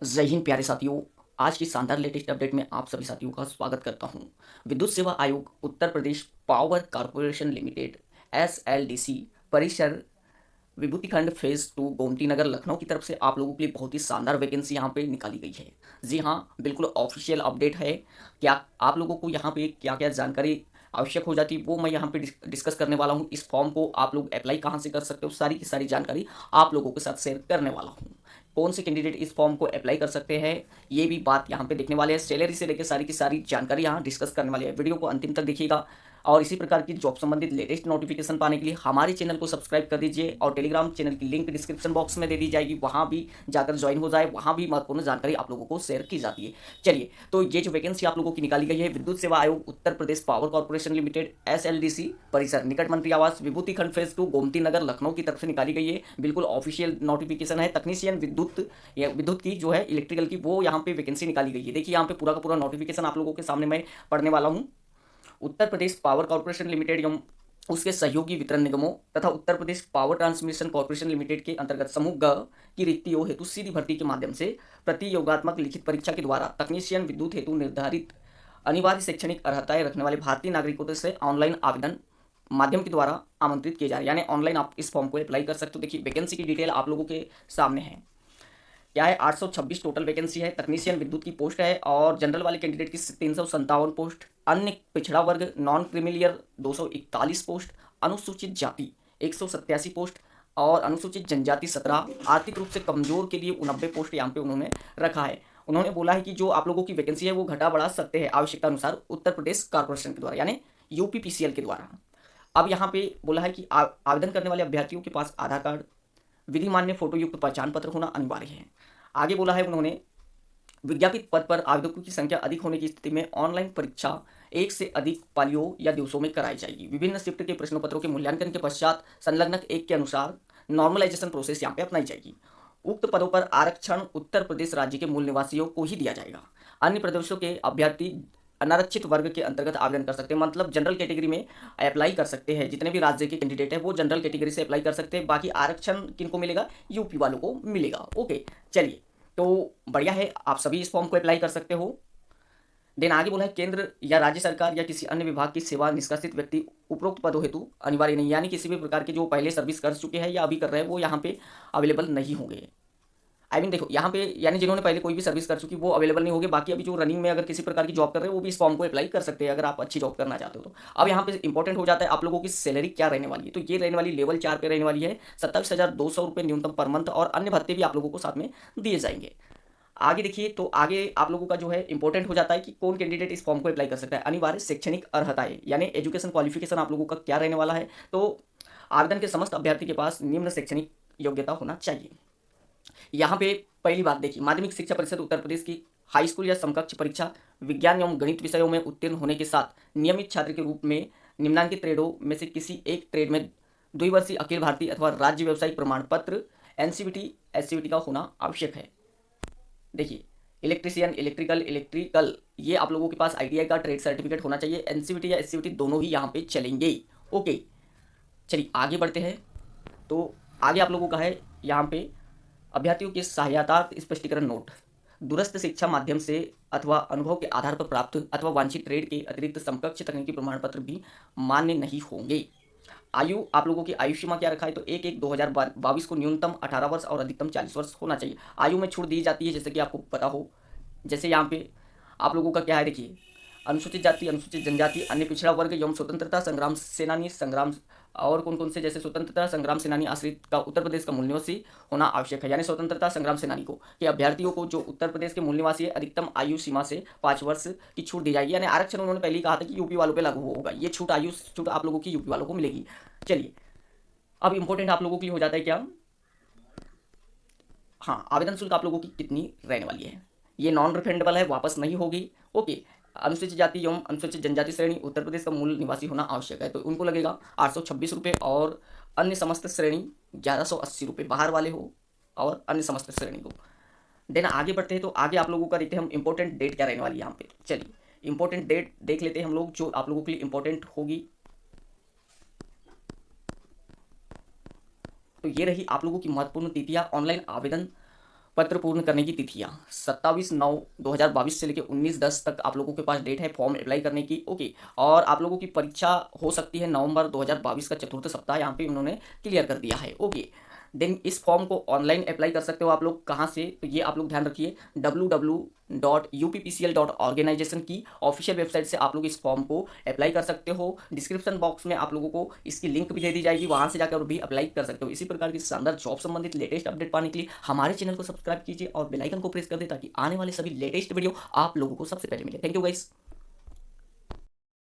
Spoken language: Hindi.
जय हिंद प्यारे साथियों। आज की शानदार लेटेस्ट अपडेट में आप सभी साथियों का स्वागत करता हूं। विद्युत सेवा आयोग Uttar Pradesh power corporation limited SLDC परिसर विभूतिखंड फेज 2 गोमती नगर लखनऊ की तरफ से आप लोगों के लिए बहुत ही शानदार वैकेंसी यहाँ पे निकाली गई है। जी हाँ, बिल्कुल ऑफिशियल अपडेट है। क्या आप लोगों को यहाँ पे क्या क्या जानकारी आवश्यक हो जाती है वो मैं यहाँ पे डिस्कस करने वाला हूँ। इस फॉर्म को आप लोग अप्लाई कहाँ से कर सकते हो, सारी की सारी जानकारी आप लोगों के साथ शेयर करने वाला हूँ। कौन से कैंडिडेट इस फॉर्म को अप्लाई कर सकते हैं ये भी बात यहाँ पे देखने वाले हैं। सैलरी से लेकर सारी की सारी जानकारी यहाँ डिस्कस करने वाले हैं। वीडियो को अंतिम तक देखिएगा और इसी प्रकार की जॉब संबंधित लेटेस्ट नोटिफिकेशन पाने के लिए हमारे चैनल को सब्सक्राइब कर दीजिए और टेलीग्राम चैनल की लिंक डिस्क्रिप्शन बॉक्स में दे दी जाएगी, वहाँ भी जाकर ज्वाइन हो जाए। वहाँ भी महत्वपूर्ण जानकारी आप लोगों को शेयर की जाती है। चलिए, तो ये जो वैकेंसी आप लोगों की निकाली गई है, विद्युत सेवा आयोग Uttar Pradesh power corporation limited SLDC परिसर निकट मंत्री आवास विभूति खंड फेज 2 गोमती नगर लखनऊ की तरफ से निकाली गई है। बिल्कुल ऑफिशियल नोटिफिकेशन है। तकनीशियन विद्युत की जो है इलेक्ट्रिकल की, वो यहाँ पे वैकेंसी निकाली गई है। देखिए यहाँ पे पूरा का पूरा नोटिफिकेशन आप लोगों के सामने मैं पढ़ने वाला हूँ। Uttar Pradesh power corporation limited एवं उसके सहयोगी वितरण निगमों तथा Uttar Pradesh power transmission corporation limited के अंतर्गत समूह ग की रिक्तियों हेतु सीधी भर्ती के माध्यम से प्रतियोगात्मक लिखित परीक्षा के द्वारा तकनीशियन विद्युत हेतु निर्धारित अनिवार्य शैक्षणिक अर्हताएं रखने वाले भारतीय नागरिकों से ऑनलाइन आवेदन माध्यम के द्वारा आमंत्रित किए जा रहे हैं। यानी ऑनलाइन आप इस फॉर्म को अप्लाई कर सकते हो। देखिए वैकेंसी की डिटेल आप लोगों के सामने है। क्या है, 826 टोटल वैकेंसी है। तकनीशियन विद्युत की पोस्ट है और जनरल वाले कैंडिडेट की 357 पोस्ट, अन्य पिछड़ा वर्ग नॉन क्रीमिलियर 241 पोस्ट, अनुसूचित जाति 187 पोस्ट और अनुसूचित जनजाति 17, आर्थिक रूप से कमजोर के लिए 89 पोस्ट यहाँ पे उन्होंने रखा है। उन्होंने बोला है कि जो आप लोगों की वैकेंसी है वो घटा बढ़ा सकते हैं आवश्यकता अनुसार उत्तर प्रदेश कॉर्पोरेशन के द्वारा, यानी यूपीपीसीएल के द्वारा। अब यहाँ पे बोला है कि आवेदन करने वाले अभ्यर्थियों के पास आधार कार्ड, विधि मान्य फोटो युक्त पहचान पत्र होना अनिवार्य है। आगे बोला है उन्होंने, विज्ञापित पद पर आवेदकों की संख्या अधिक होने की स्थिति में ऑनलाइन परीक्षा एक से अधिक पालियों या दिवसों में कराई जाएगी। विभिन्न शिफ्ट के प्रश्न पत्रों के मूल्यांकन के पश्चात संलग्नक एक के अनुसार नॉर्मलाइजेशन प्रोसेस यहाँ पे अपनाई जाएगी। उक्त पदों पर आरक्षण उत्तर प्रदेश राज्य के मूल निवासियों को ही दिया जाएगा। अन्य प्रदेशों के अभ्यर्थी अनारक्षित वर्ग के अंतर्गत आवेदन कर सकते हैं, मतलब जनरल कैटेगरी में अप्लाई कर सकते हैं। जितने भी राज्य के कैंडिडेट हैं वो जनरल कैटेगरी से अप्लाई कर सकते हैं। बाकी आरक्षण किनको मिलेगा, यूपी वालों को मिलेगा। ओके, चलिए, तो बढ़िया है, आप सभी इस फॉर्म को अप्लाई कर सकते हो। देन आगे बोला है, केंद्र या राज्य सरकार या किसी अन्य विभाग की सेवा निष्कासित व्यक्ति उपरोक्त पदों हेतु अनिवार्य नहीं, यानी किसी भी प्रकार के जो पहले सर्विस कर चुके हैं या अभी कर रहे हैं वो यहाँ पे अवेलेबल नहीं होंगे। देखो यहाँ पे, यानी जिन्होंने पहले कोई भी सर्विस कर चुकी वो अवेलेबल नहीं होगी। बाकी अभी जो रनिंग में अगर किसी प्रकार की जॉब कर रहे हैं वो भी इस फॉर्म को अप्लाई कर सकते हैं अगर आप अच्छी जॉब करना चाहते हो तो। अब यहाँ पे इंपॉर्टेंट हो जाता है आप लोगों की सैलरी क्या रहने वाली है। तो ये रहने वाली लेवल 4 पे रहने वाली है 27,200 रुपये न्यूनतम पर मंथ, और अन्य भत्ते भी आप लोगों को साथ में दिए जाएंगे। आगे देखिए, तो आगे आप लोगों का जो है इंपॉर्टेंट हो जाता है कि कौन कैंडिडेट इस फॉर्म को अप्लाई कर सकता है। अनिवार्य शैक्षणिक अर्हताएं, यानी एजुकेशन क्वालिफिकेशन आप लोगों का क्या रहने वाला है। तो आवेदन के समस्त अभ्यर्थी के पास निम्न शैक्षणिक योग्यता होना चाहिए। यहाँ पे पहली बात देखिए, माध्यमिक शिक्षा परिषद उत्तर प्रदेश की हाई स्कूल या समकक्ष परीक्षा विज्ञान एवं गणित विषयों में उत्तीर्ण होने के साथ नियमित छात्र के रूप में निम्नांकित ट्रेडों में से किसी एक ट्रेड में द्विवर्षीय अखिल भारतीय अथवा राज्य व्यावसायिक प्रमाण पत्र एनसीवीटी एससीवीटी का होना आवश्यक है। देखिए, इलेक्ट्रीशियन, इलेक्ट्रिकल ये आप लोगों के पास आईटीआई का ट्रेड सर्टिफिकेट होना चाहिए। एनसीवीटी या एससीवीटी दोनों ही यहाँ पे चलेंगे। ओके, चलिए आगे बढ़ते हैं। तो आगे आप लोगों का है यहाँ पे, अभ्यर्थियों के सहायतार्थ स्पष्टीकरण नोट दूरस्थ शिक्षा माध्यम से अथवा अनुभव के आधार पर प्राप्त अथवा वांछित ट्रेड के अतिरिक्त समकक्ष तकनीकी प्रमाण पत्र भी मान्य नहीं होंगे। आयु, आप लोगों की आयु सीमा क्या रखा है, तो 1/1/2022 को न्यूनतम 18 वर्ष और अधिकतम 40 वर्ष होना चाहिए। आयु में छूट दी जाती है, जैसे कि आपको पता हो। जैसे यहाँ पे आप लोगों का क्या है, देखिए, अनुसूचित जाति, अनुसूचित जनजाति, अन्य पिछड़ा वर्ग एवं स्वतंत्रता संग्राम सेनानी संग्राम, और कौन कौन से, जैसे स्वतंत्रता संग्राम सेनानी आश्रित का उत्तर प्रदेश का मूल निवासी होना आवश्यक है। यानी स्वतंत्रता संग्राम सेनानी को के अभ्यर्थियों को जो उत्तर प्रदेश के मूल निवासी है, अधिकतम आयु सीमा से 5 वर्ष की छूट दी जाएगी। यानी आरक्षण उन्होंने पहले ही कहा था कि यूपी वालों पे लागू होगा। ये छूट, आयु छूट आप लोगों की यूपी वालों को मिलेगी। चलिए, अब इंपॉर्टेंट आप लोगों के लिए हो जाता है क्या, हाँ, आवेदन शुल्क आप लोगों की कितनी रहने वाली है। ये नॉन रिफंडेबल है, वापस नहीं होगी। ओके, अनुसूचित जाति एवं अनुसूचित जनजाति श्रेणी उत्तर प्रदेश का मूल निवासी होना आवश्यक है, तो उनको लगेगा 826 रुपये, और अन्य समस्त श्रेणी 1180 रुपये, बाहर वाले हो और अन्य समस्त श्रेणी को। देन आगे बढ़ते हैं। तो आगे आप लोगों का देखते हैं हम इंपॉर्टेंट डेट क्या रहने वाली है यहाँ पे। चलिए, इंपॉर्टेंट डेट देख लेते हैं हम लोग जो आप लोगों के लिए इंपॉर्टेंट होगी। तो ये रही आप लोगों की महत्वपूर्ण तिथियां ऑनलाइन आवेदन पत्र पूर्ण करने की तिथियां 27/9/2022 से लेकर 19/10 तक आप लोगों के पास डेट है फॉर्म अप्लाई करने की। ओके, और आप लोगों की परीक्षा हो सकती है नवंबर 2022 का चतुर्थ सप्ताह, यहाँ पे उन्होंने क्लियर कर दिया है। ओके, देन इस फॉर्म को ऑनलाइन अप्लाई कर सकते हो आप लोग। कहाँ से, तो ये आप लोग ध्यान रखिए, www.uppcl.organization की ऑफिशियल वेबसाइट से आप लोग इस फॉर्म को अप्लाई कर सकते हो। डिस्क्रिप्शन बॉक्स में आप लोगों को इसकी लिंक भी दे दी जाएगी, वहाँ से जाकर भी अप्लाई कर सकते हो। इसी प्रकार की शानदार जॉब संबंधित लेटेस्ट अपडेट पाने के लिए हमारे चैनल को सब्सक्राइब कीजिए और बेल आइकन को प्रेस कर दे ताकि आने वाले सभी लेटेस्ट वीडियो आप लोगों को सबसे पहले मिले। Thank you guys.